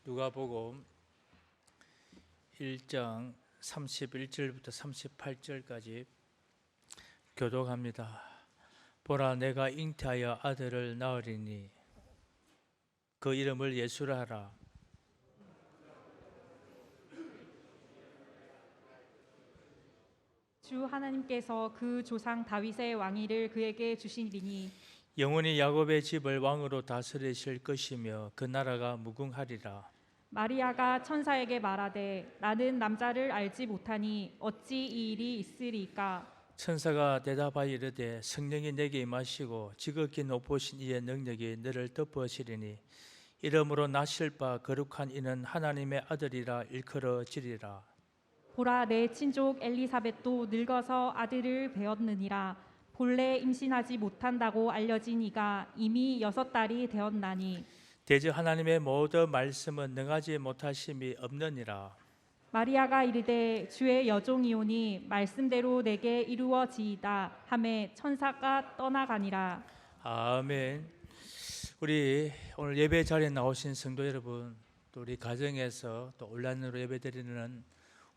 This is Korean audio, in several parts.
누가복음 1장 31절부터 38절까지 교독합니다. 보라, 내가 잉태하여 아들을 낳으리니 그 이름을 예수라 하라. 주 하나님께서 그 조상 다윗의 왕위를 그에게 주시리니 영원히 야곱의 집을 왕으로 다스리실 것이며 그 나라가 무궁하리라. 마리아가 천사에게 말하되 나는 남자를 알지 못하니 어찌 이 일이 있으리까? 천사가 대답하여 이르되 성령이 내게 임하시고 지극히 높으신 이의 능력이 너를 덮으시리니 이러므로 나실 바 거룩한 이는 하나님의 아들이라 일컬어지리라. 보라, 내 친족 엘리사벳도 늙어서 아들을 배었느니라. 본래 임신하지 못한다고 알려진 이가 이미 6달이 되었나니 대저 하나님의 모든 말씀은 능하지 못하심이 없느니라. 마리아가 이르되 주의 여종이오니 말씀대로 내게 이루어지이다 하매 천사가 떠나가니라. 아멘. 우리 오늘 예배 자리에 나오신 성도 여러분, 또 우리 가정에서 또 온라인으로 예배드리는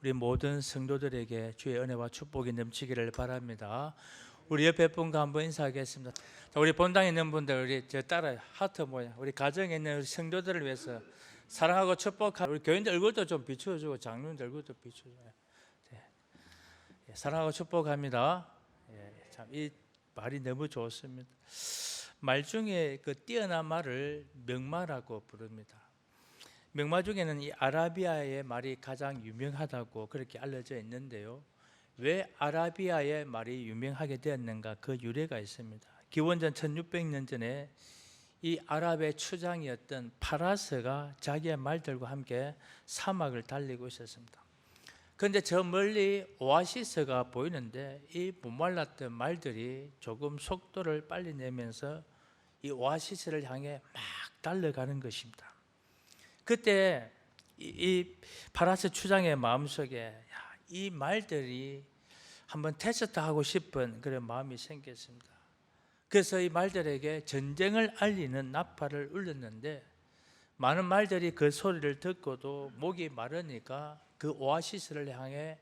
우리 모든 성도들에게 주의 은혜와 축복이 넘치기를 바랍니다. 우리 옆에 분과 한번 인사하겠습니다. 자, 우리 본당에 있는 분들, 우리 저 따라 하트 모양, 우리 가정에 있는 우리 성도들을 위해서 사랑하고 축복하고 우리 교인들 얼굴도 좀 비춰주고 장로님들 얼굴도 비춰줘요. 네. 사랑하고 축복합니다. 참 이 말이 너무 좋습니다. 말 중에 그 뛰어난 말을 명마라고 부릅니다. 명마 중에는 이 아라비아의 말이 가장 유명하다고 그렇게 알려져 있는데요. 왜 아라비아의 말이 유명하게 되었는가? 그 유래가 있습니다. 기원전 1600년 전에 이 아랍의 추장이었던 파라스가 자기의 말들과 함께 사막을 달리고 있었습니다. 그런데 저 멀리 오아시스가 보이는데 이 목말랐던 말들이 조금 속도를 빨리 내면서 이 오아시스를 향해 막 달려가는 것입니다. 그때 이 파라스 추장의 마음속에 이 말들이 한번 테스트하고 싶은 그런 마음이 생겼습니다. 그래서 이 말들에게 전쟁을 알리는 나팔을 울렸는데 많은 말들이 그 소리를 듣고도 목이 마르니까 그 오아시스를 향해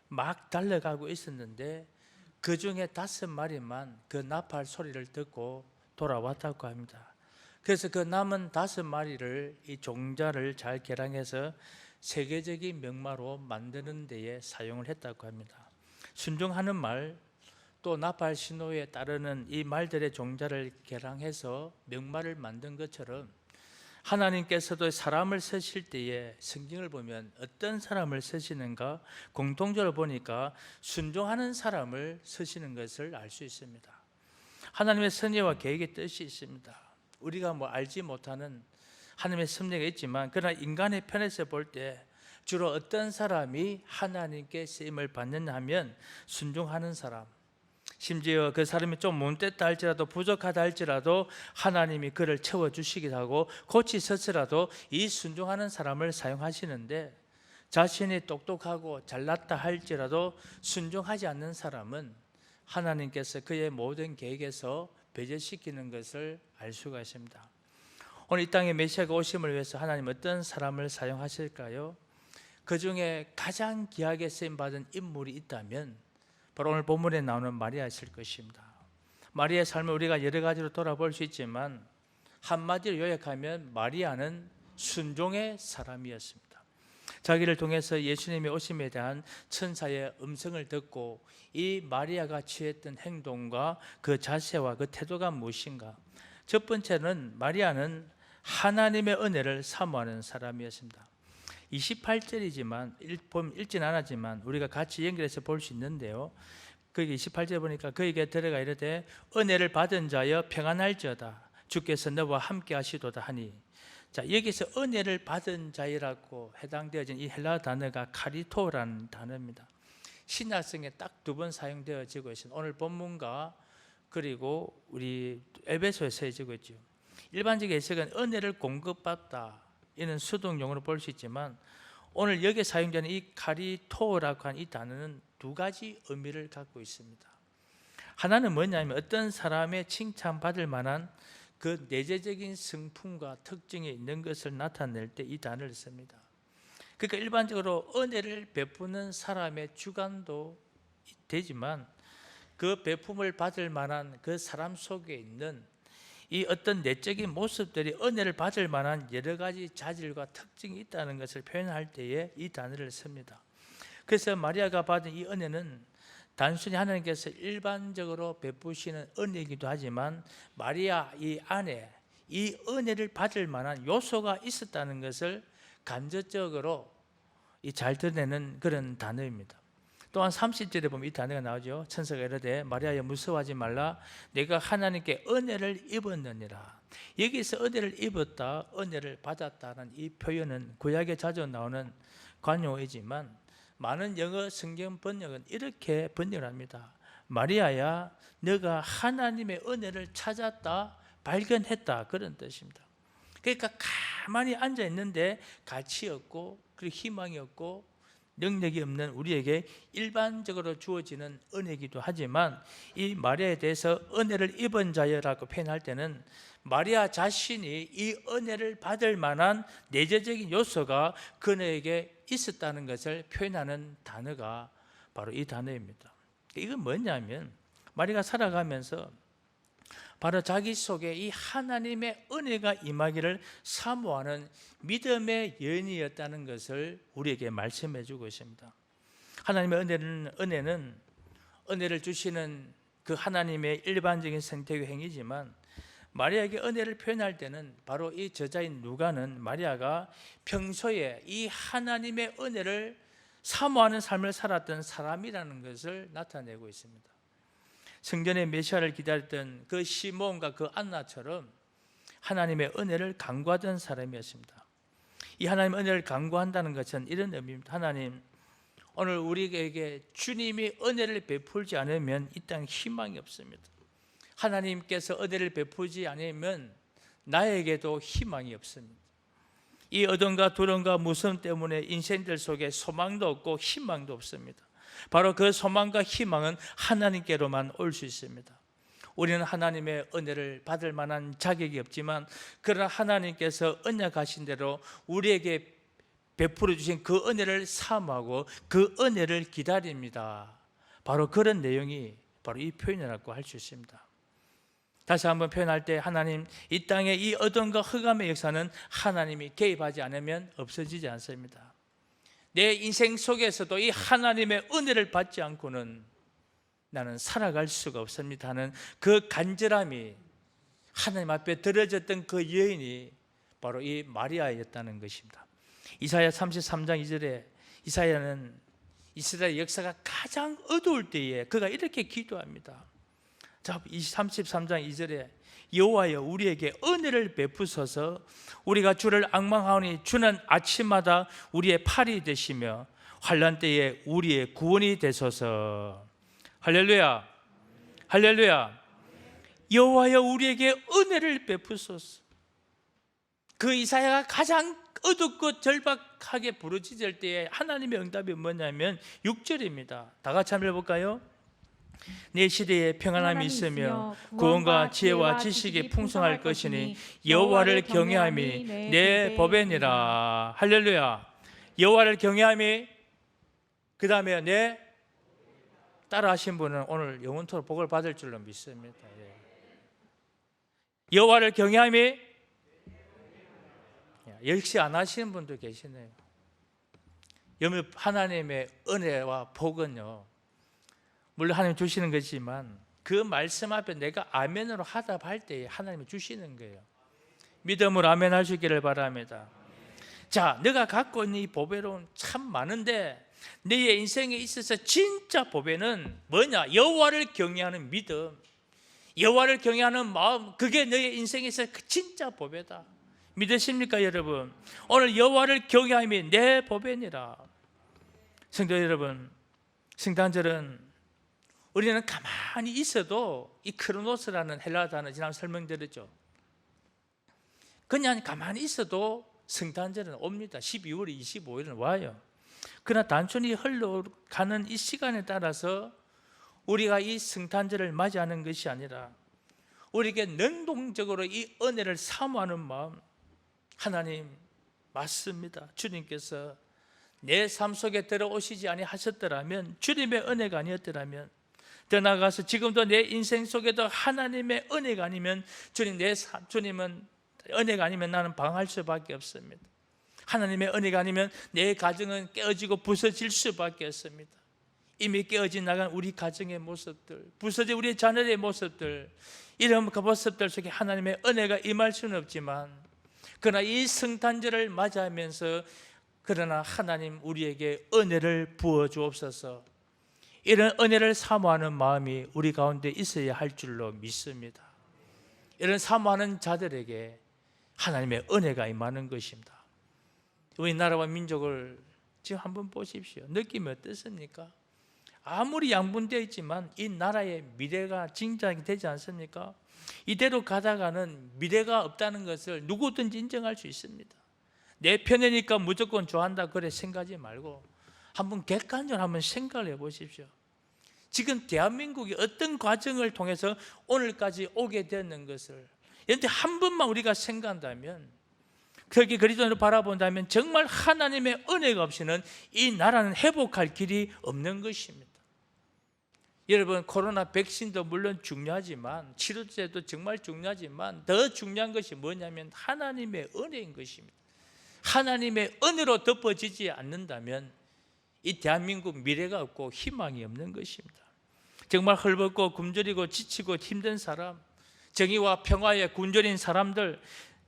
막 달려가고 있었는데 그 중에 5마리만 그 나팔 소리를 듣고 돌아왔다고 합니다. 그래서 그 남은 5마리를 이 종자를 잘 개량해서 세계적인 명마로 만드는 데에 사용을 했다고 합니다. 순종하는 말, 또 나팔 신호에 따르는 이 말들의 종자를 개량해서 명마를 만든 것처럼 하나님께서도 사람을 쓰실 때에 성경을 보면 어떤 사람을 쓰시는가 공통적으로 보니까 순종하는 사람을 쓰시는 것을 알 수 있습니다. 하나님의 섭리와 계획의 뜻이 있습니다. 우리가 알지 못하는 하나님의 섭리가 있지만 그러나 인간의 편에서 볼 때 주로 어떤 사람이 하나님께 쓰임을 받느냐 하면 순종하는 사람, 심지어 그 사람이 좀 못됐다 할지라도 부족하다 할지라도 하나님이 그를 채워주시기도 하고 고치셨으라도 이 순종하는 사람을 사용하시는데 자신이 똑똑하고 잘났다 할지라도 순종하지 않는 사람은 하나님께서 그의 모든 계획에서 배제시키는 것을 알 수가 있습니다. 오늘 이 땅에 메시아가 오심을 위해서 하나님 어떤 사람을 사용하실까요? 그 중에 가장 귀하게 쓰임받은 인물이 있다면 바로 오늘 본문에 나오는 마리아이실 것입니다. 마리아의 삶을 우리가 여러 가지로 돌아볼 수 있지만 한마디로 요약하면 마리아는 순종의 사람이었습니다. 자기를 통해서 예수님의 오심에 대한 천사의 음성을 듣고 이 마리아가 취했던 행동과 그 자세와 그 태도가 무엇인가? 첫 번째는 마리아는 하나님의 은혜를 사모하는 사람이었습니다. 28절이지만 읽진 않았지만 우리가 같이 연결해서 볼 수 있는데요. 거기 28절 보니까 그에게 들어가 이르되 은혜를 받은 자여 평안할지어다 주께서 너와 함께 하시도다 하니, 자, 여기서 은혜를 받은 자이라고 해당되어진 이 헬라 단어가 카리토라는 단어입니다. 신약성에 딱 2번 사용되어지고 있습니다. 오늘 본문과 그리고 우리 에베소에 쓰여지고 있죠. 일반적인 해석은 은혜를 공급받다 이는 수동용어로 볼 수 있지만 오늘 여기에 사용되는 이 카리토라고 하는 이 단어는 2가지 의미를 갖고 있습니다. 하나는 뭐냐면 어떤 사람의 칭찬받을 만한 그 내재적인 성품과 특징이 있는 것을 나타낼 때 이 단어를 씁니다. 그러니까 일반적으로 은혜를 베푸는 사람의 주관도 되지만 그 베품을 받을 만한 그 사람 속에 있는 이 어떤 내적인 모습들이 은혜를 받을 만한 여러 가지 자질과 특징이 있다는 것을 표현할 때에 이 단어를 씁니다. 그래서 마리아가 받은 이 은혜는 단순히 하나님께서 일반적으로 베푸시는 은혜이기도 하지만 마리아 이 안에 이 은혜를 받을 만한 요소가 있었다는 것을 간접적으로 잘 드러내는 그런 단어입니다. 또한 30절에 보면 이 단어가 나오죠. 천사가 이르되 마리아여 무서워하지 말라 내가 하나님께 은혜를 입었느니라. 여기서 은혜를 입었다, 은혜를 받았다는 이 표현은 구약에 자주 나오는 관용어이지만 많은 영어 성경 번역은 이렇게 번역을 합니다. 마리아야 너가 하나님의 은혜를 찾았다, 발견했다, 그런 뜻입니다. 그러니까 가만히 앉아 있는데 가치 없고 그리고 희망이 없고 능력이 없는 우리에게 일반적으로 주어지는 은혜이기도 하지만 이 마리아에 대해서 은혜를 입은 자여라고 표현할 때는 마리아 자신이 이 은혜를 받을 만한 내재적인 요소가 그녀에게 있었다는 것을 표현하는 단어가 바로 이 단어입니다. 이건 뭐냐면 마리아가 살아가면서 바로 자기 속에 이 하나님의 은혜가 임하기를 사모하는 믿음의 여인이었다는 것을 우리에게 말씀해 주고 있습니다. 하나님의 은혜는 은혜를 주시는 그 하나님의 일반적인 선택의 행위지만 마리아에게 은혜를 표현할 때는 바로 이 저자인 누가는 마리아가 평소에 이 하나님의 은혜를 사모하는 삶을 살았던 사람이라는 것을 나타내고 있습니다. 성전의 메시아를 기다렸던 그 시몬과 그 안나처럼 하나님의 은혜를 간구하던 사람이었습니다. 이 하나님의 은혜를 간구한다는 것은 이런 의미입니다. 하나님, 오늘 우리에게 주님이 은혜를 베풀지 않으면 이 땅에 희망이 없습니다. 하나님께서 은혜를 베푸지 않으면 나에게도 희망이 없습니다. 이 어둠과 두려움과 무서움 때문에 인생들 속에 소망도 없고 희망도 없습니다. 바로 그 소망과 희망은 하나님께로만 올 수 있습니다. 우리는 하나님의 은혜를 받을 만한 자격이 없지만 그러나 하나님께서 언약하신 대로 우리에게 베풀어 주신 그 은혜를 사모하고 그 은혜를 기다립니다. 바로 그런 내용이 바로 이 표현이라고 할 수 있습니다. 다시 한번 표현할 때 하나님, 이 땅의 이 어둠과 흑암의 역사는 하나님이 개입하지 않으면 없어지지 않습니다. 내 인생 속에서도 이 하나님의 은혜를 받지 않고는 나는 살아갈 수가 없습니다 하는 그 간절함이 하나님 앞에 들어졌던 그 여인이 바로 이 마리아였다는 것입니다. 이사야 33장 2절에 이사야는 이스라엘 역사가 가장 어두울 때에 그가 이렇게 기도합니다. 자, 33장 2절에 여호와여 우리에게 은혜를 베푸소서 우리가 주를 앙망하오니 주는 아침마다 우리의 팔이 되시며 환난 때에 우리의 구원이 되소서. 할렐루야, 할렐루야. 여호와여 우리에게 은혜를 베푸소서. 그 이사야가 가장 어둡고 절박하게 부르짖을 때에 하나님의 응답이 뭐냐면 6절입니다. 다 같이 한번 해볼까요? 내 시대에 평안함이 있으며 구원과 지혜와 지식이 풍성할 것이니 여호와를 경외함이 내 법이니라. 할렐루야. 여호와를 경외함이, 그 다음에 내 따라 하신 분은 오늘 영원토록 복을 받을 줄로 믿습니다. 여호와를 경외함이, 역시 안 하시는 분도 계시네요. 여러분, 하나님의 은혜와 복은요, 물론 하나님 주시는 것이지만 그 말씀 앞에 내가 아멘으로 하답할 때 하나님이 주시는 거예요. 믿음으로 아멘 할 수 있기를 바랍니다. 자, 내가 갖고 있는 이 보배로움 참 많은데 너의 인생에 있어서 진짜 보배는 뭐냐? 여호와를 경외하는 믿음, 여호와를 경외하는 마음, 그게 너의 인생에서 진짜 보배다. 믿으십니까 여러분? 오늘 여호와를 경외함이 내 보배니라. 성도 여러분, 성탄절은 우리는 가만히 있어도 이 크로노스라는 헬라 단어 지난 설명드렸죠. 그냥 가만히 있어도 성탄절은 옵니다. 12월 25일은 와요. 그러나 단순히 흘러가는 이 시간에 따라서 우리가 이 성탄절을 맞이하는 것이 아니라 우리에게 능동적으로 이 은혜를 사모하는 마음, 하나님 맞습니다. 주님께서 내 삶 속에 들어오시지 아니하셨더라면, 주님의 은혜가 아니었더라면, 더 나아가서 지금도 내 인생 속에도 하나님의 은혜가 아니면, 주님은 은혜가 아니면 나는 방황할 수밖에 없습니다. 하나님의 은혜가 아니면 내 가정은 깨어지고 부서질 수밖에 없습니다. 이미 깨어져 나간 우리 가정의 모습들, 부서진 우리 자녀의 모습들, 이런 모습들 속에 하나님의 은혜가 임할 수는 없지만, 그러나 이 성탄절을 맞이하면서 그러나 하나님 우리에게 은혜를 부어 주옵소서. 이런 은혜를 사모하는 마음이 우리 가운데 있어야 할 줄로 믿습니다. 이런 사모하는 자들에게 하나님의 은혜가 임하는 것입니다. 우리나라와 민족을 지금 한번 보십시오. 느낌이 어떻습니까? 아무리 양분되어 있지만 이 나라의 미래가 진작이 되지 않습니까? 이대로 가다가는 미래가 없다는 것을 누구든지 인정할 수 있습니다. 내 편이니까 무조건 좋아한다 그래 생각하지 말고 한번 객관적으로 한번 생각을 해보십시오. 지금 대한민국이 어떤 과정을 통해서 오늘까지 오게 되는 것을 이런데 한 번만 우리가 생각한다면, 그렇게 그리스도를 바라본다면 정말 하나님의 은혜가 없이는 이 나라는 회복할 길이 없는 것입니다. 여러분, 코로나 백신도 물론 중요하지만, 치료제도 정말 중요하지만 더 중요한 것이 뭐냐면 하나님의 은혜인 것입니다. 하나님의 은혜로 덮어지지 않는다면 이 대한민국 미래가 없고 희망이 없는 것입니다. 정말 헐벗고 굶주리고 지치고 힘든 사람, 정의와 평화의 굶주린 사람들,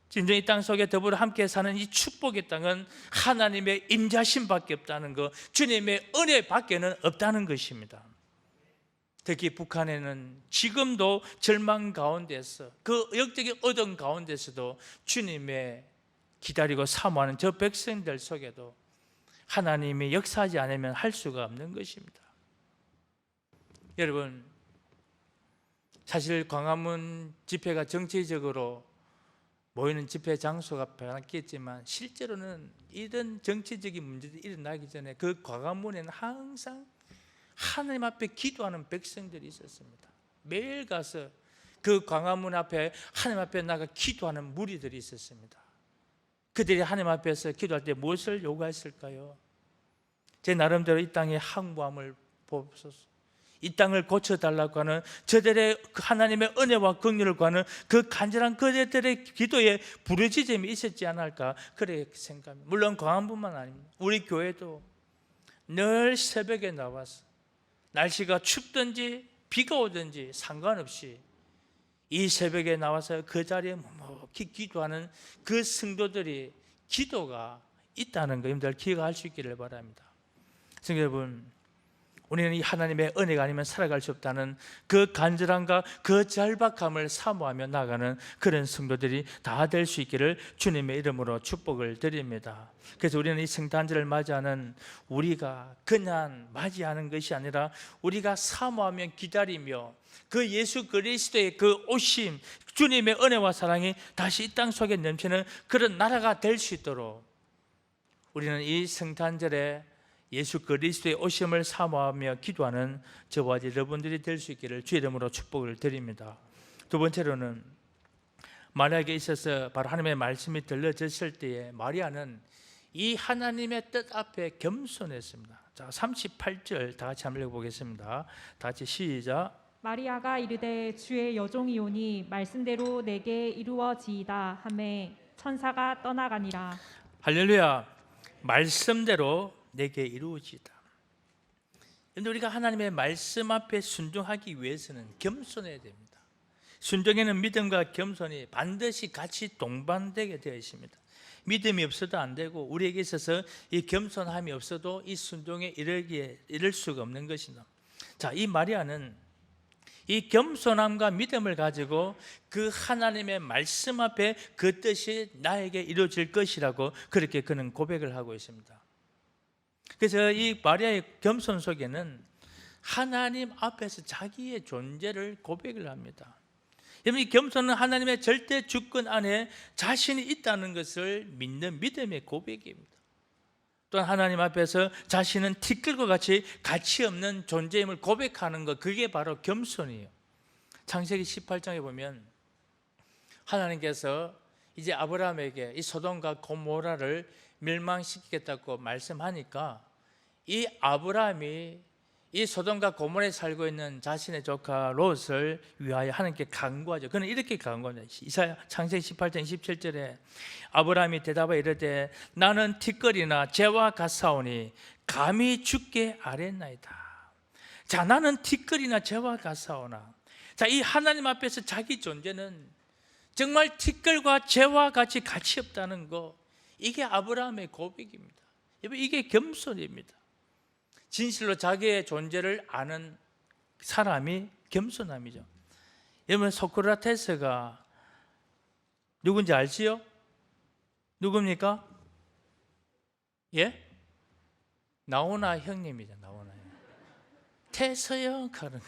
진정이 땅 속에 더불어 함께 사는 이 축복의 땅은 하나님의 임자심밖에 없다는 것, 주님의 은혜밖에는 없다는 것입니다. 특히 북한에는 지금도 절망 가운데서, 그 역적인 어둠 가운데서도 주님의 기다리고 사모하는 저 백성들 속에도 하나님이 역사하지 않으면 할 수가 없는 것입니다. 여러분, 사실 광화문 집회가 정치적으로 모이는 집회 장소가 바뀌었지만 실제로는 이런 정치적인 문제들이 일어나기 전에 그 광화문에는 항상 하나님 앞에 기도하는 백성들이 있었습니다. 매일 가서 그 광화문 앞에 하나님 앞에 나가 기도하는 무리들이 있었습니다. 그들이 하나님 앞에서 기도할 때 무엇을 요구했을까요? 제 나름대로 이 땅의 항무함을 보소서, 이 땅을 고쳐달라고 하는 저들의 하나님의 은혜와 긍휼을 구하는 그 간절한 그들의 기도에 부르짖음이 있었지 않을까 그렇게 생각합니다. 물론 광화문뿐만 아닙니다. 우리 교회도 늘 새벽에 나와서 날씨가 춥든지 비가 오든지 상관없이 이 새벽에 나와서 그 자리에 묵묵히 기도하는 그 성도들이 기도가 있다는 거 여러분들 기억할 수 있기를 바랍니다. 성도 여러분, 우리는 이 하나님의 은혜가 아니면 살아갈 수 없다는 그 간절함과 그 절박함을 사모하며 나가는 그런 성도들이 다 될 수 있기를 주님의 이름으로 축복을 드립니다. 그래서 우리는 이 성탄절을 맞이하는 우리가 그냥 맞이하는 것이 아니라 우리가 사모하며 기다리며 그 예수 그리스도의 그 오심, 주님의 은혜와 사랑이 다시 이 땅 속에 넘치는 그런 나라가 될 수 있도록 우리는 이 성탄절에 예수 그리스도의 오심을 사모하며 기도하는 저와 여러분들이 될 수 있기를 주의 이름으로 축복을 드립니다. 두 번째로는 마리아에게 있어서 바로 하나님의 말씀이 들려졌을 때에 마리아는 이 하나님의 뜻 앞에 겸손했습니다. 자, 38절 다 같이 한번 읽어보겠습니다. 다 같이 시작. 마리아가 이르되 주의 여종이오니 말씀대로 내게 이루어지이다 하매 천사가 떠나가니라. 할렐루야. 말씀대로 내게 이루어지다. 그런데 우리가 하나님의 말씀 앞에 순종하기 위해서는 겸손해야 됩니다. 순종에는 믿음과 겸손이 반드시 같이 동반되게 되어 있습니다. 믿음이 없어도 안 되고 우리에게 있어서 이 겸손함이 없어도 이 순종에 이를 수가 없는 것입니다. 자, 이 마리아는 이 겸손함과 믿음을 가지고 그 하나님의 말씀 앞에 그 뜻이 나에게 이루어질 것이라고 그렇게 그는 고백을 하고 있습니다. 그래서 이 마리아의 겸손 속에는 하나님 앞에서 자기의 존재를 고백을 합니다. 여러분, 이 겸손은 하나님의 절대 주권 안에 자신이 있다는 것을 믿는 믿음의 고백입니다. 또한 하나님 앞에서 자신은 티끌과 같이 가치 없는 존재임을 고백하는 것, 그게 바로 겸손이에요. 창세기 18장에 보면 하나님께서 이제 아브라함에게 이 소돔과 고모라를 멸망시키겠다고 말씀하니까 이 아브라함이 이 소돔과 고모라에 살고 있는 자신의 조카 롯을 위하여 하나님께 간구하죠. 그는 이렇게 간구합니다. 이사야 창세기 18장 27절에 아브라함이 대답하여 이르되 나는 티끌이나 재와 같사오니 감히 죽게 아뢰나이다. 자, 나는 티끌이나 재와 같사오나. 자, 이 하나님 앞에서 자기 존재는 정말 티끌과 재와 같이 가치 없다는 거, 이게 아브라함의 고백입니다. 이게 겸손입니다. 진실로 자기의 존재를 아는 사람이 겸손함이죠. 여러분, 소크라테스가 누군지 알지요? 누굽니까? 예? 나오나 형님이죠. 나오나 형. 태서형 하는 거.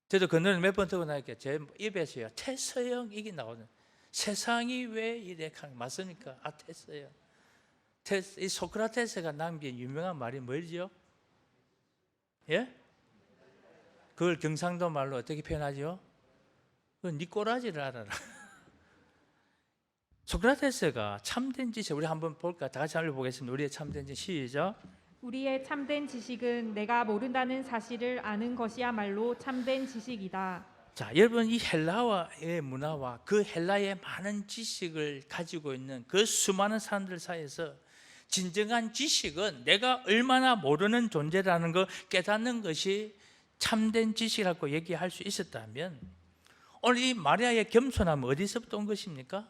저도 그 노래 몇 번 듣고 나니까 제 입에서요, 태서형 이게 나오는. 세상이 왜 이래? 맞습니까? 아, 태서형. 이 소크라테스가 남긴 유명한 말이 뭐죠? 예? 그걸 경상도 말로 어떻게 표현하죠? 그건 네 꼬라지를 알아라. 소크라테스가 참된 지식, 우리 한번 볼까? 다 같이 한번 보겠습니다. 우리의 참된 지식, 시작. 우리의 참된 지식은 내가 모른다는 사실을 아는 것이야말로 참된 지식이다. 자, 여러분, 이 헬라의 문화와 그 헬라의 많은 지식을 가지고 있는 그 수많은 사람들 사이에서 진정한 지식은 내가 얼마나 모르는 존재라는 걸 깨닫는 것이 참된 지식이라고 얘기할 수 있었다면, 오늘 이 마리아의 겸손함은 어디서부터 온 것입니까?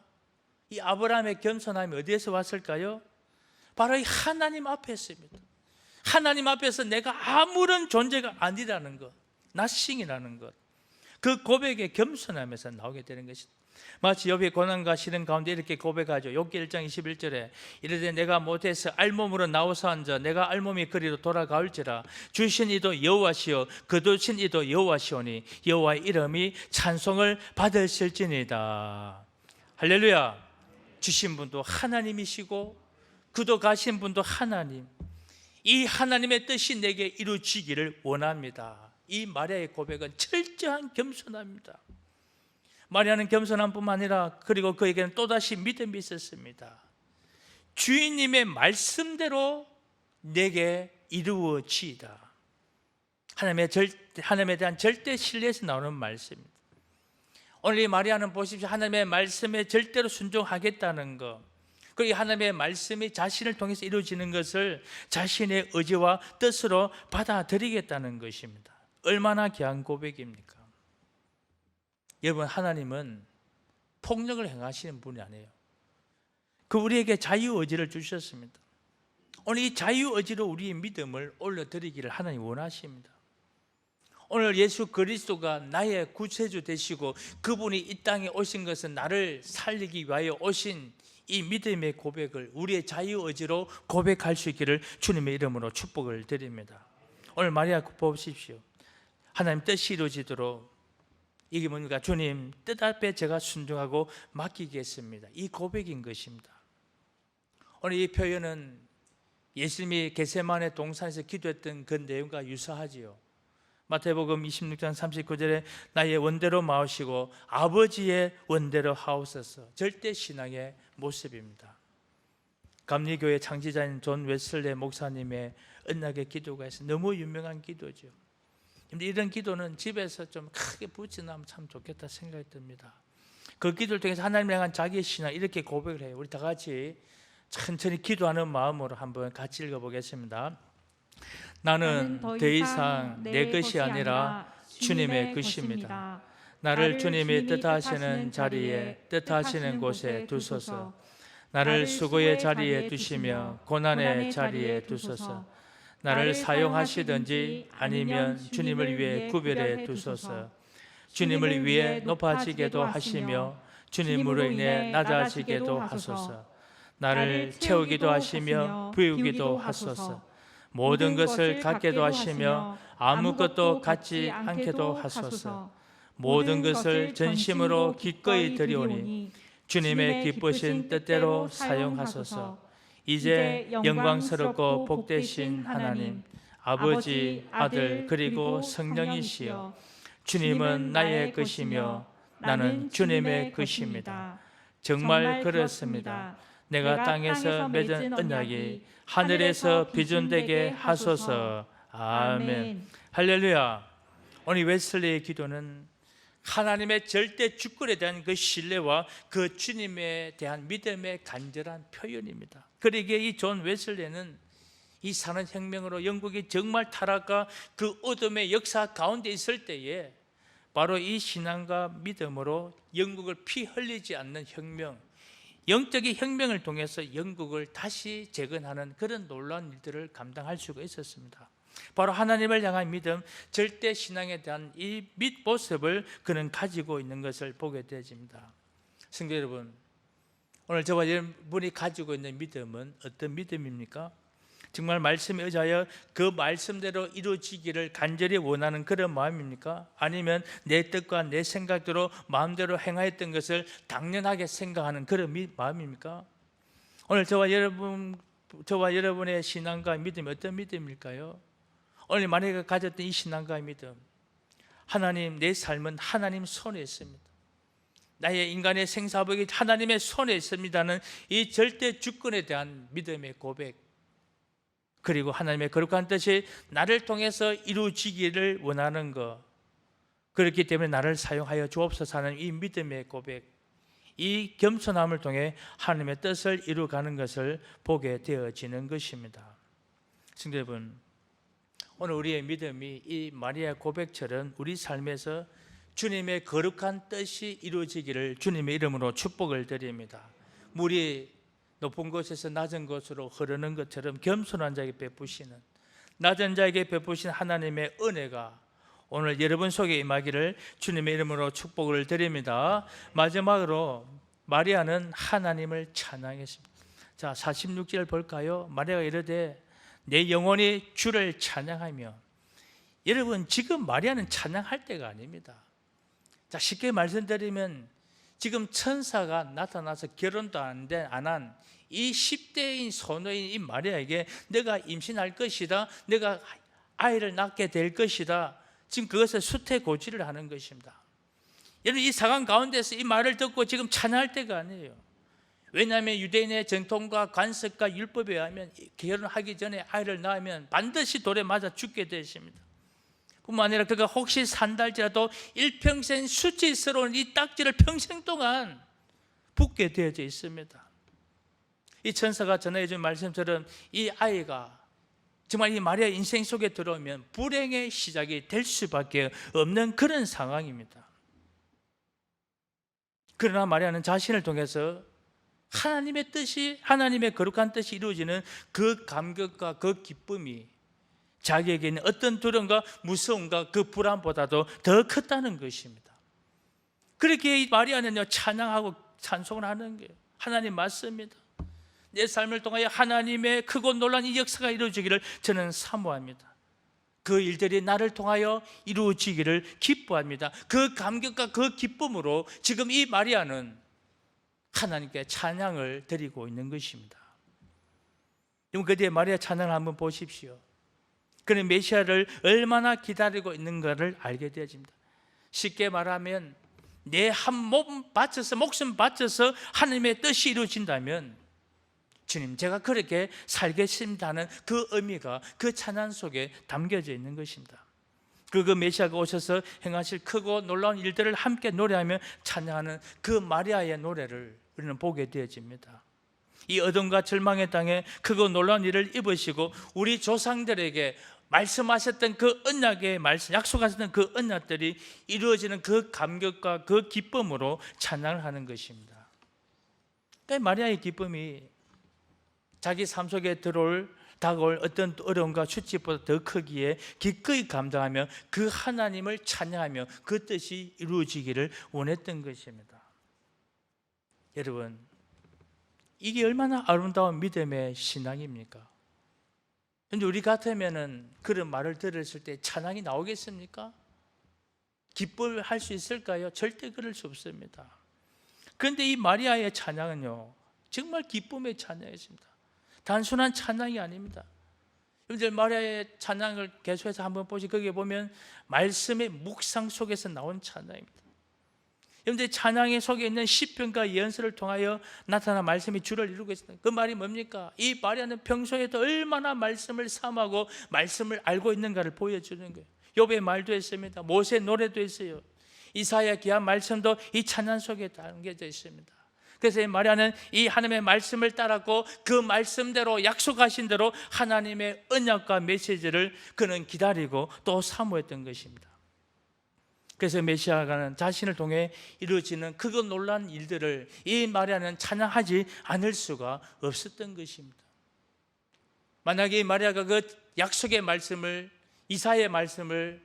이 아브라함의 겸손함이 어디에서 왔을까요? 바로 이 하나님 앞에서입니다. 하나님 앞에서 내가 아무런 존재가 아니라는 것, nothing이라는 것, 그 고백의 겸손함에서 나오게 되는 것입니다. 마치 욥이 고난과 시련 가운데 이렇게 고백하죠. 욥기 1장 21절에 이르되 내가 못해서 알몸으로 나와서 앉아 내가 알몸이 그리로 돌아가올지라 주신 이도 여호와시요 거두신 이도 여호와시오니 여호와의 이름이 찬송을 받으실지니이다. 할렐루야. 주신 분도 하나님이시고 그도 가신 분도 하나님, 이 하나님의 뜻이 내게 이루어지기를 원합니다. 이 마리아의 고백은 철저한 겸손함입니다. 마리아는 겸손함뿐만 아니라 그리고 그에게는 또다시 믿음이 있었습니다. 주인님의 말씀대로 내게 이루어지이다. 하나님에 대한 절대 신뢰에서 나오는 말씀입니다. 오늘 이 마리아는 보십시오. 하나님의 말씀에 절대로 순종하겠다는 것, 그리고 하나님의 말씀이 자신을 통해서 이루어지는 것을 자신의 의지와 뜻으로 받아들이겠다는 것입니다. 얼마나 귀한 고백입니까? 여러분, 하나님은 폭력을 행하시는 분이 아니에요. 그 우리에게 자유의지를 주셨습니다. 오늘 이 자유의지로 우리의 믿음을 올려드리기를 하나님 원하십니다. 오늘 예수 그리스도가 나의 구세주 되시고 그분이 이 땅에 오신 것은 나를 살리기 위하여 오신 이 믿음의 고백을 우리의 자유의지로 고백할 수 있기를 주님의 이름으로 축복을 드립니다. 오늘 마리아 보십시오. 하나님 뜻이 이루어지도록, 이게 뭡니까? 주님 뜻 앞에 제가 순종하고 맡기겠습니다. 이 고백인 것입니다. 오늘 이 표현은 예수님이 겟세마네 동산에서 기도했던 그 내용과 유사하지요. 마태복음 26장 39절에 나의 원대로 마으시고 아버지의 원대로 하옵소서, 절대 신앙의 모습입니다. 감리교회 창시자인 존 웨슬레 목사님의 언약의 기도가 있어요. 너무 유명한 기도죠. 근데 이런 기도는 집에서 좀 크게 붙여나면 참 좋겠다 생각이 듭니다. 그 기도를 통해서 하나님을 향한 자기의 신앙 이렇게 고백을 해요. 우리 다 같이 천천히 기도하는 마음으로 한번 같이 읽어보겠습니다. 나는 더 이상 내 것이 아니라 주님의 것입니다. 나를 주님이 뜻하시는 자리에 뜻하시는 곳에 두소서. 나를 수고의 자리에 두시며 고난의 자리에 두소서. 나를 사용하시든지 아니면 주님을 위해 구별해 두소서. 주님을 위해 높아지게도 하시며 주님으로 인해 낮아지게도 하소서. 나를 채우기도 하시며 부유기도 하소서. 모든 것을 갖게도 하시며 아무것도 갖지 않게도 하소서. 모든 것을 전심으로 기꺼이 드리오니 주님의 기쁘신 뜻대로 사용하소서. 이제 영광스럽고 복되신 하나님, 아버지, 아들, 그리고 성령이시여, 주님은 나의 것이며 나는 주님의 것입니다. 정말 그렇습니다. 내가 땅에서 맺은 언약이 하늘에서 비전되게 하소서. 아멘. 할렐루야. 오늘 웨슬리의 기도는 하나님의 절대 주권에 대한 그 신뢰와 그 주님에 대한 믿음의 간절한 표현입니다. 그러기에 이 존 웨슬리는 이 산업혁명으로 영국이 정말 타락과 그 어둠의 역사 가운데 있을 때에 바로 이 신앙과 믿음으로 영국을 피 흘리지 않는 혁명, 영적인 혁명을 통해서 영국을 다시 재건하는 그런 놀라운 일들을 감당할 수가 있었습니다. 바로 하나님을 향한 믿음, 절대 신앙에 대한 이 모습을 그는 가지고 있는 것을 보게 되어집니다. 성도 여러분, 오늘 저와 여러분이 가지고 있는 믿음은 어떤 믿음입니까? 정말 말씀에 의하여 그 말씀대로 이루어지기를 간절히 원하는 그런 마음입니까? 아니면 내 뜻과 내 생각대로 마음대로 행하였던 것을 당연하게 생각하는 그런 마음입니까? 오늘 저와 여러분의 신앙과 믿음이 어떤 믿음일까요? 오늘 만약에 가졌던 이 신앙과 믿음, 하나님, 내 삶은 하나님 손에 있습니다. 나의 인간의 생사복이 하나님의 손에 있습니다는 이 절대 주권에 대한 믿음의 고백, 그리고 하나님의 거룩한 뜻이 나를 통해서 이루어지기를 원하는 것, 그렇기 때문에 나를 사용하여 주옵소서 하는 이 믿음의 고백, 이 겸손함을 통해 하나님의 뜻을 이루어가는 것을 보게 되어지는 것입니다. 성도 여러분, 오늘 우리의 믿음이 이 마리아의 고백처럼 우리 삶에서 주님의 거룩한 뜻이 이루어지기를 주님의 이름으로 축복을 드립니다. 물이 높은 곳에서 낮은 곳으로 흐르는 것처럼 겸손한 자에게 베푸시는, 낮은 자에게 베푸신 하나님의 은혜가 오늘 여러분 속에 임하기를 주님의 이름으로 축복을 드립니다. 마지막으로 마리아는 하나님을 찬양했습니다. 자, 46절 볼까요? 마리아가 이르되 내 영혼이 주를 찬양하며. 여러분, 지금 마리아는 찬양할 때가 아닙니다. 자, 쉽게 말씀드리면 지금 천사가 나타나서 결혼도 안 한 이 10대인 소녀인 이 마리아에게 내가 임신할 것이다, 내가 아이를 낳게 될 것이다, 지금 그것을 수태고지를 하는 것입니다. 여러분, 이 상황 가운데서 이 말을 듣고 지금 찬양할 때가 아니에요. 왜냐하면 유대인의 전통과 관습과 율법에 의하면 결혼하기 전에 아이를 낳으면 반드시 돌에 맞아 죽게 되십니다. 뿐만 아니라 그가 혹시 산달지라도 일평생 수치스러운 이 딱지를 평생 동안 붓게 되어져 있습니다. 이 천사가 전해 준 말씀처럼 이 아이가 정말 이 마리아 인생 속에 들어오면 불행의 시작이 될 수밖에 없는 그런 상황입니다. 그러나 마리아는 자신을 통해서 하나님의 뜻이, 하나님의 거룩한 뜻이 이루어지는 그 감격과 그 기쁨이 자기에게 있는 어떤 두려움과 무서움과 그 불안보다도 더 컸다는 것입니다. 그렇게 마리아는요, 찬양하고 찬송을 하는 거예요. 하나님 맞습니다. 내 삶을 통하여 하나님의 크고 놀라운 이 역사가 이루어지기를 저는 사모합니다. 그 일들이 나를 통하여 이루어지기를 기뻐합니다. 그 감격과 그 기쁨으로 지금 이 마리아는 하나님께 찬양을 드리고 있는 것입니다. 여러분, 그 뒤에 마리아 찬양을 한번 보십시오. 그는 메시아를 얼마나 기다리고 있는가를 알게 되어집니다. 쉽게 말하면 내 한 몸 바쳐서, 목숨 바쳐서 하나님의 뜻이 이루어진다면 주님, 제가 그렇게 살겠습니다 하는 그 의미가 그 찬양 속에 담겨져 있는 것입니다. 그 메시아가 오셔서 행하실 크고 놀라운 일들을 함께 노래하며 찬양하는 그 마리아의 노래를 우리는 보게 되어집니다. 이 어둠과 절망의 땅에 크고 놀라운 일을 입으시고 우리 조상들에게 말씀하셨던 그 언약의 말씀, 약속하셨던 그 언약들이 이루어지는 그 감격과 그 기쁨으로 찬양을 하는 것입니다. 그러니까 마리아의 기쁨이 자기 삶 속에 다가올 어떤 어려움과 수치보다 더 크기에 기꺼이 감당하며 그 하나님을 찬양하며 그 뜻이 이루어지기를 원했던 것입니다. 여러분, 이게 얼마나 아름다운 믿음의 신앙입니까? 그런데 우리 같으면은 그런 말을 들었을 때 찬양이 나오겠습니까? 기뻐할 수 있을까요? 절대 그럴 수 없습니다. 그런데 이 마리아의 찬양은요, 정말 기쁨의 찬양이었습니다. 단순한 찬양이 아닙니다. 여러분들, 마리아의 찬양을 계속해서 한번 보시, 거기에 보면 말씀의 묵상 속에서 나온 찬양입니다. 여러분들 찬양의 속에 있는 시편과 예언서를 통하여 나타난 말씀이 주를 이루고 있습니다. 그 말이 뭡니까? 이 마리아는 평소에도 얼마나 말씀을 삼하고 말씀을 알고 있는가를 보여주는 거예요. 욥의 말도 있습니다. 모세 노래도 있어요. 이사야 귀한 말씀도 이 찬양 속에 담겨져 있습니다. 그래서 이 마리아는 이 하나님의 말씀을 따랐고 그 말씀대로 약속하신 대로 하나님의 언약과 메시지를 그는 기다리고 또 사모했던 것입니다. 그래서 메시아가는 자신을 통해 이루어지는 크고 놀라운 일들을 이 마리아는 찬양하지 않을 수가 없었던 것입니다. 만약에 이 마리아가 그 약속의 말씀을, 이사야의 말씀을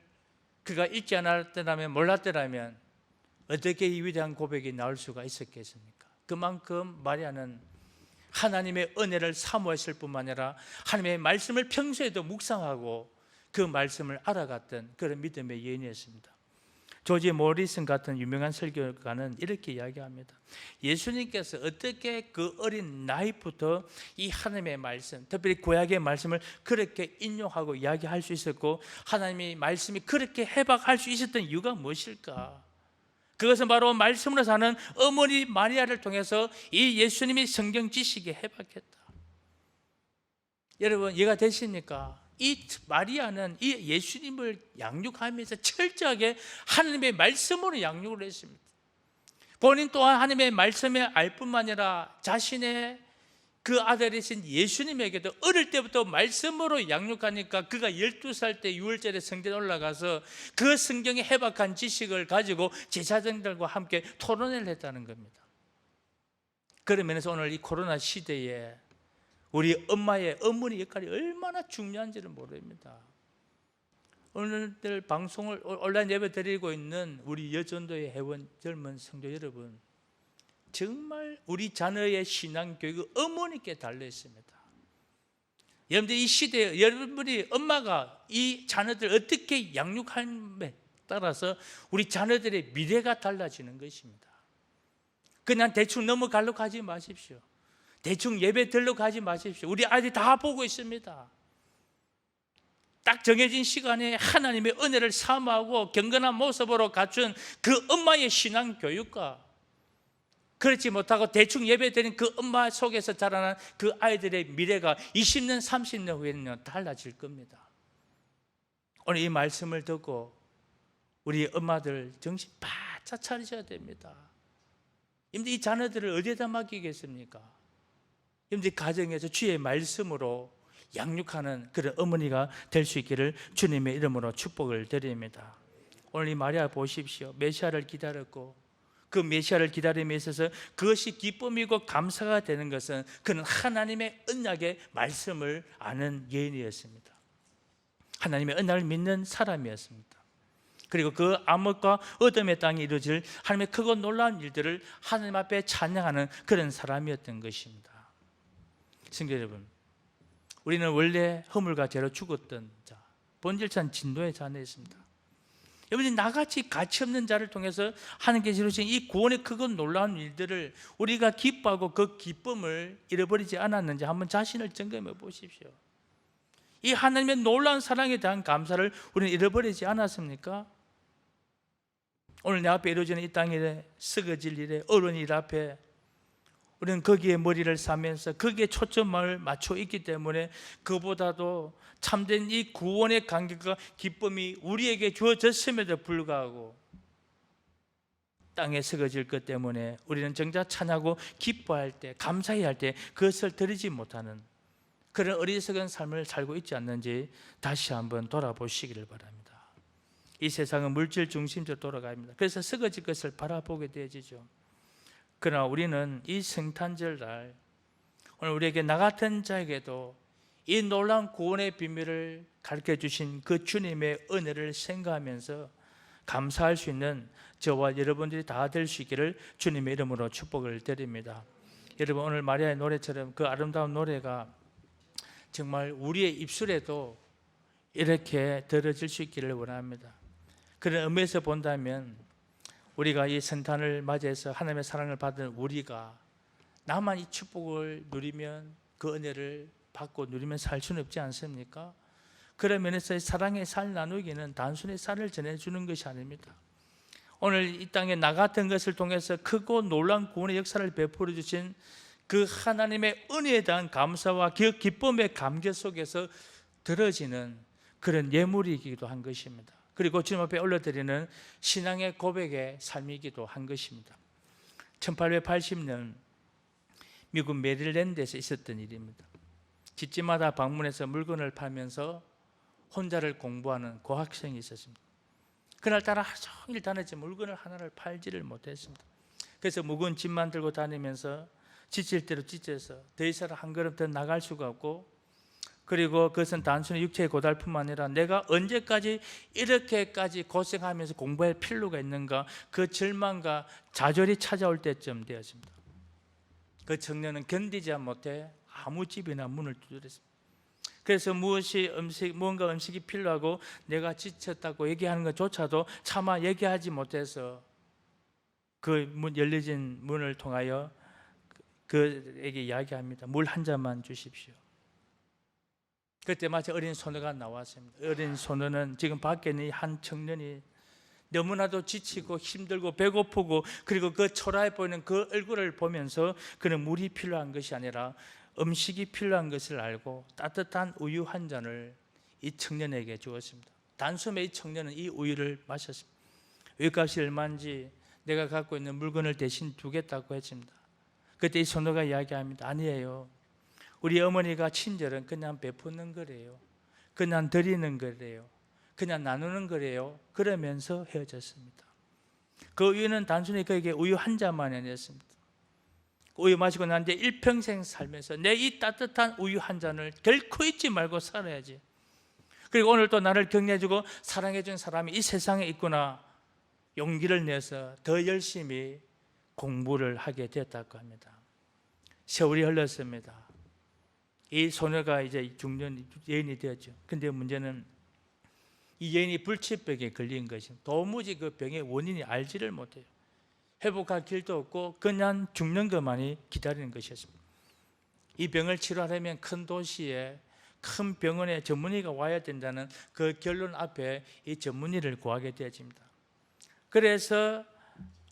그가 읽지 않았더라면, 몰랐더라면 어떻게 이 위대한 고백이 나올 수가 있었겠습니까? 그만큼 마리아는 하나님의 은혜를 사모했을 뿐만 아니라 하나님의 말씀을 평소에도 묵상하고 그 말씀을 알아갔던 그런 믿음의 여인이었습니다. 조지 모리슨 같은 유명한 설교가는 이렇게 이야기합니다. 예수님께서 어떻게 그 어린 나이부터 이 하나님의 말씀, 특별히 구약의 말씀을 그렇게 인용하고 이야기할 수 있었고 하나님의 말씀이 그렇게 해박할 수 있었던 이유가 무엇일까? 그것은 바로 말씀으로 사는 어머니 마리아를 통해서 이 예수님이 성경 지식에 해박했다. 여러분 이해가 되십니까? 이 마리아는 이 예수님을 양육하면서 철저하게 하나님의 말씀으로 양육을 했습니다. 본인 또한 하나님의 말씀에 알 뿐만 아니라 자신의 그 아들이신 예수님에게도 어릴 때부터 말씀으로 양육하니까 그가 12살 때 6월절에 성전에 올라가서 그 성경의 해박한 지식을 가지고 제자들과 함께 토론을 했다는 겁니다. 그런 면에서 오늘 이 코로나 시대에 우리 엄마의 어머니 역할이 얼마나 중요한지를 모릅니다. 오늘들 방송을 온라인 예배 드리고 있는 우리 여전도의 회원 젊은 성도 여러분, 정말 우리 자녀의 신앙교육은 어머니께 달려 있습니다. 여러분들 이 시대에 여러분이 엄마가 이 자녀들 어떻게 양육함에 따라서 우리 자녀들의 미래가 달라지는 것입니다. 그냥 대충 넘어가려고 하지 마십시오. 대충 예배 들려고 하지 마십시오. 우리 아이들이 다 보고 있습니다. 딱 정해진 시간에 하나님의 은혜를 사모하고 경건한 모습으로 갖춘 그 엄마의 신앙 교육과 그렇지 못하고 대충 예배 드린 그 엄마 속에서 자라난 그 아이들의 미래가 20년, 30년 후에는 달라질 겁니다. 오늘 이 말씀을 듣고 우리 엄마들 정신 바짝 차리셔야 됩니다. 이 자녀들을 어디에다 맡기겠습니까? 여러분들 가정에서 주의 말씀으로 양육하는 그런 어머니가 될 수 있기를 주님의 이름으로 축복을 드립니다. 오늘 이 마리아 보십시오. 메시아를 기다렸고 그 메시아를 기다림에 있어서 그것이 기쁨이고 감사가 되는 것은 그는 하나님의 언약의 말씀을 아는 여인이었습니다. 하나님의 언약을 믿는 사람이었습니다. 그리고 그 암흑과 어둠의 땅에 이루어질 하나님의 크고 놀라운 일들을 하나님 앞에 찬양하는 그런 사람이었던 것입니다. 성도 여러분, 우리는 원래 허물과 죄로 죽었던 자, 본질상 진노의 자녀였습니다. 여러분이 나같이 가치없는 자를 통해서 하나님께서 이루신 이 구원의 크고 놀라운 일들을 우리가 기뻐하고 그 기쁨을 잃어버리지 않았는지 한번 자신을 점검해 보십시오. 이 하나님의 놀라운 사랑에 대한 감사를 우리는 잃어버리지 않았습니까? 오늘 내 앞에 이루어지는 이 땅에 썩어질 일에 어려운 일 앞에 우리는 거기에 머리를 싸면서 거기에 초점을 맞춰 있기 때문에 그보다도 참된 이 구원의 감격과 기쁨이 우리에게 주어졌음에도 불구하고 땅에 썩어질 것 때문에 우리는 정작 찬하고 기뻐할 때, 감사해야 할 때 그것을 드리지 못하는 그런 어리석은 삶을 살고 있지 않는지 다시 한번 돌아보시기를 바랍니다. 이 세상은 물질 중심적으로 돌아갑니다. 그래서 썩어질 것을 바라보게 되어지죠. 그러나 우리는 이 성탄절 날 오늘 우리에게 나 같은 자에게도 이 놀라운 구원의 비밀을 가르쳐 주신 그 주님의 은혜를 생각하면서 감사할 수 있는 저와 여러분들이 다 될 수 있기를 주님의 이름으로 축복을 드립니다. 여러분 오늘 마리아의 노래처럼 그 아름다운 노래가 정말 우리의 입술에도 이렇게 들어질 수 있기를 원합니다. 그런 의미에서 본다면 우리가 이 성탄을 맞이해서 하나님의 사랑을 받은 우리가 나만 이 축복을 누리면 그 은혜를 받고 누리면 살 수는 없지 않습니까? 그런 면에서 사랑의 살 나누기는 단순히 쌀을 전해주는 것이 아닙니다. 오늘 이 땅에 나 같은 것을 통해서 크고 놀라운 구원의 역사를 베풀어 주신 그 하나님의 은혜에 대한 감사와 기쁨의 감격 속에서 들어지는 그런 예물이기도 한 것입니다. 그리고 주님 앞에 올려드리는 신앙의 고백의 삶이기도 한 것입니다. 1880년 미국 메릴랜드에서 있었던 일입니다. 집집마다 방문해서 물건을 팔면서 혼자를 공부하는 고학생이 있었습니다. 그날따라 하루 종일 다녔지만 물건을 하나를 팔지를 못했습니다. 그래서 무거운 짐만 들고 다니면서 지칠 대로 지쳐서 더 이상 한 걸음 더 나갈 수가 없고, 그리고 그것은 단순히 육체의 고달뿐만 아니라 내가 언제까지 이렇게까지 고생하면서 공부할 필요가 있는가, 그 절망과 좌절이 찾아올 때쯤 되었습니다. 그 청년은 견디지 못해 아무 집이나 문을 두드렸습니다. 그래서 무언가 음식이 필요하고 내가 지쳤다고 얘기하는 것조차도 차마 얘기하지 못해서 그 열려진 문을 통하여 그에게 이야기합니다. 물 한 잔만 주십시오. 그때 마치 어린 소녀가 나왔습니다. 어린 소녀는 지금 밖에 있는 한 청년이 너무나도 지치고 힘들고 배고프고, 그리고 그 초라해 보이는 그 얼굴을 보면서 그는 물이 필요한 것이 아니라 음식이 필요한 것을 알고 따뜻한 우유 한 잔을 이 청년에게 주었습니다. 단숨에 이 청년은 이 우유를 마셨습니다. 우유값이 얼마인지 내가 갖고 있는 물건을 대신 주겠다고 했습니다. 그때 이 소녀가 이야기합니다. 아니에요. 우리 어머니가 친절은 그냥 베푸는 거래요. 그냥 드리는 거래요. 그냥 나누는 거래요. 그러면서 헤어졌습니다. 그 우유는 단순히 그에게 우유 한 잔만이 아니었습니다. 우유 마시고 난 뒤에 일평생 살면서 내 이 따뜻한 우유 한 잔을 결코 잊지 말고 살아야지. 그리고 오늘 또 나를 격려해주고 사랑해준 사람이 이 세상에 있구나, 용기를 내서 더 열심히 공부를 하게 됐다고 합니다. 세월이 흘렀습니다. 이 소녀가 이제 중년 여인이 되었죠. 근데 문제는 이 여인이 불치병에 걸린 것입니다. 도무지 그 병의 원인이 알지를 못해요. 회복할 길도 없고 그냥 죽는 것만이 기다리는 것이었습니다. 이 병을 치료하려면 큰 도시에 큰 병원에 전문의가 와야 된다는 그 결론 앞에 이 전문의를 구하게 되어집니다. 그래서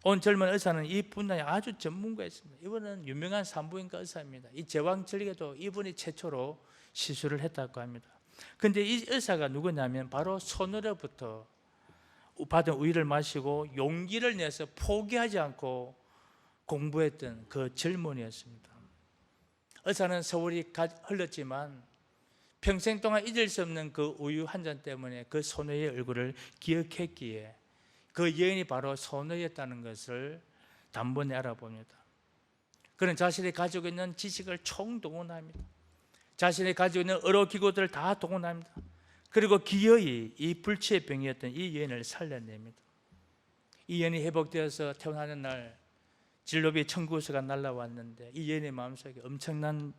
온 젊은 의사는 이 분야에 아주 전문가였습니다. 이분은 유명한 산부인과 의사입니다. 이 제왕절개도 이분이 최초로 시술을 했다고 합니다. 그런데 이 의사가 누구냐면 바로 소녀로부터 받은 우유를 마시고 용기를 내서 포기하지 않고 공부했던 그 젊은이였습니다. 의사는 세월이 흘렀지만 평생 동안 잊을 수 없는 그 우유 한 잔 때문에 그 소녀의 얼굴을 기억했기에 그 여인이 바로 소녀였다는 것을 단번에 알아봅니다. 그는 자신이 가지고 있는 지식을 총동원합니다. 자신이 가지고 있는 의료기구들을 다 동원합니다. 그리고 기어이 이 불치의 병이었던 이 여인을 살려냅니다. 이 여인이 회복되어서 태어나는 날 진로비 청구서가 날라왔는데 이 여인의 마음속에 엄청난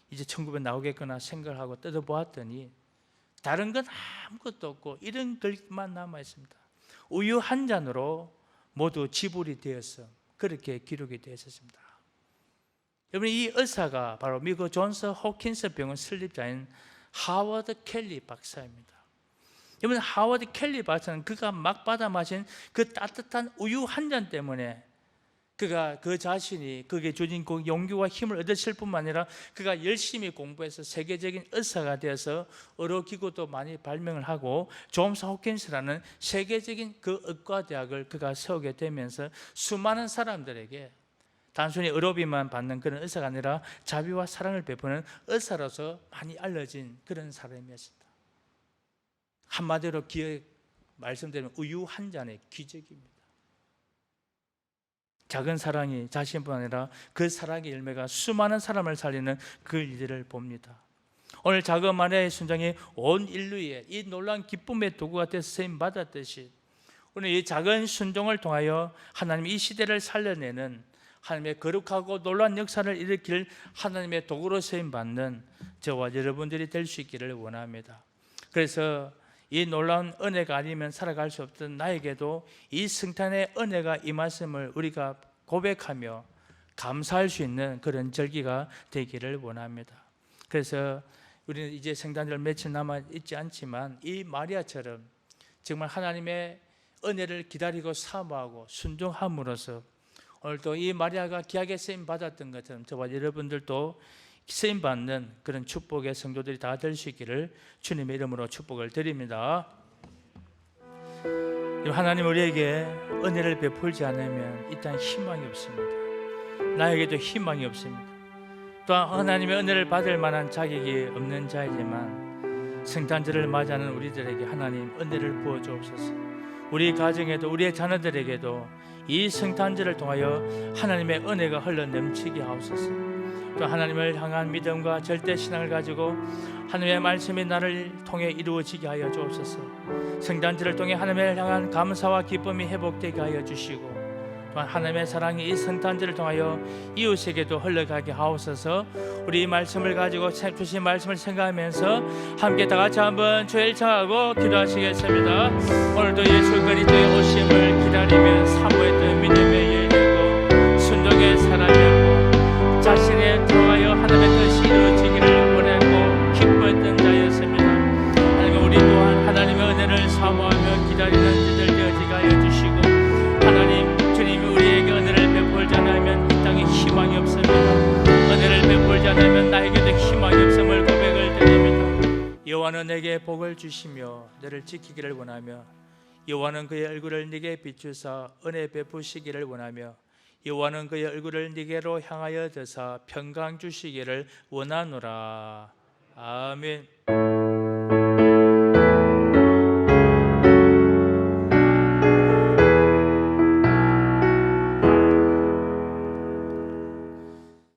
이제 천국에 나오겠구나 생각을 하고 뜯어보았더니 다른 건 아무것도 없고 이런 글만 남아있습니다. 우유 한 잔으로 모두 지불이 되어서 그렇게 기록이 되어 있었습니다. 여러분, 이 의사가 바로 미국 존스 호킨스 병원 설립자인 하워드 켈리 박사입니다. 여러분, 하워드 켈리 박사는 그가 막 받아 마신 그 따뜻한 우유 한 잔 때문에 그가 그 자신이 그게 주신 그 용기와 힘을 얻으실 뿐만 아니라 그가 열심히 공부해서 세계적인 의사가 되어서 의료기구도 많이 발명을 하고 존스 호킨스라는 세계적인 그 의과대학을 그가 세우게 되면서 수많은 사람들에게 단순히 의료비만 받는 그런 의사가 아니라 자비와 사랑을 베푸는 의사로서 많이 알려진 그런 사람이었습니다. 한마디로 말씀드리면 우유 한 잔의 기적입니다. 작은 사랑이 자신뿐 아니라 그 사랑의 열매가 수많은 사람을 살리는 그 일들을 봅니다. 오늘 작은 마리아의 순종이 온 인류에 이 놀라운 기쁨의 도구가 되어 쓰임 받았듯이 오늘 이 작은 순종을 통하여 하나님이 이 시대를 살려내는 하나님의 거룩하고 놀라운 역사를 일으킬 하나님의 도구로 쓰임 받는 저와 여러분들이 될 수 있기를 원합니다. 그래서 이 놀라운 은혜가 아니면 살아갈 수 없던 나에게도 이 성탄의 은혜가 임하심을 우리가 고백하며 감사할 수 있는 그런 절기가 되기를 원합니다. 그래서 우리는 이제 성탄절 며칠 남아 있지 않지만 이 마리아처럼 정말 하나님의 은혜를 기다리고 사모하고 순종함으로써 오늘도 이 마리아가 귀하게 쓰임 받았던 것처럼 저와 여러분들도 쓰임 받는 그런 축복의 성도들이 다 될 수 있기를 주님의 이름으로 축복을 드립니다. 하나님 우리에게 은혜를 베풀지 않으면 이 땅에 희망이 없습니다. 나에게도 희망이 없습니다. 또한 하나님의 은혜를 받을 만한 자격이 없는 자이지만 성탄절을 맞이하는 우리들에게 하나님 은혜를 부어 주옵소서. 우리 가정에도 우리의 자녀들에게도 이 성탄절을 통하여 하나님의 은혜가 흘러 넘치게 하옵소서. 또 하나님을 향한 믿음과 절대 신앙을 가지고 하나님의 말씀이 나를 통해 이루어지게 하여 주옵소서. 성탄절을 통해 하나님을 향한 감사와 기쁨이 회복되게 하여 주시고 또한 하나님의 사랑이 이 성탄절을 통하여 이웃에게도 흘러가게 하옵소서. 우리 이 말씀을 가지고 주신 말씀을 생각하면서 함께 다 같이 한번 주의 청하고 기도하시겠습니다. 오늘도 예수 그리스도의 오심을 기다리며 사모했던 믿음의 예배고 순종의 사랑이었고 자신의 통하여 하나님의 뜻이 이루어지기를 원했고 기뻐했던 자였습니다. 하나님 우리 또한 하나님의 은혜를 사모하며 기다리는 자들 되어지게 하여 주시고 하나님 주님이 우리에게 은혜를 베풀지 않으면 이 땅에 희망이 없습니다. 은혜를 베풀지 않으면 나에게도 희망이 없음을 고백을 드립니다. 여호와는 내게 복을 주시며 너를 지키기를 원하며 여호와는 그의 얼굴을 네게 비추사 은혜 베푸시기를 원하며 여호와는 그의 얼굴을 네게로 향하여 드사 평강 주시기를 원하노라. 아멘.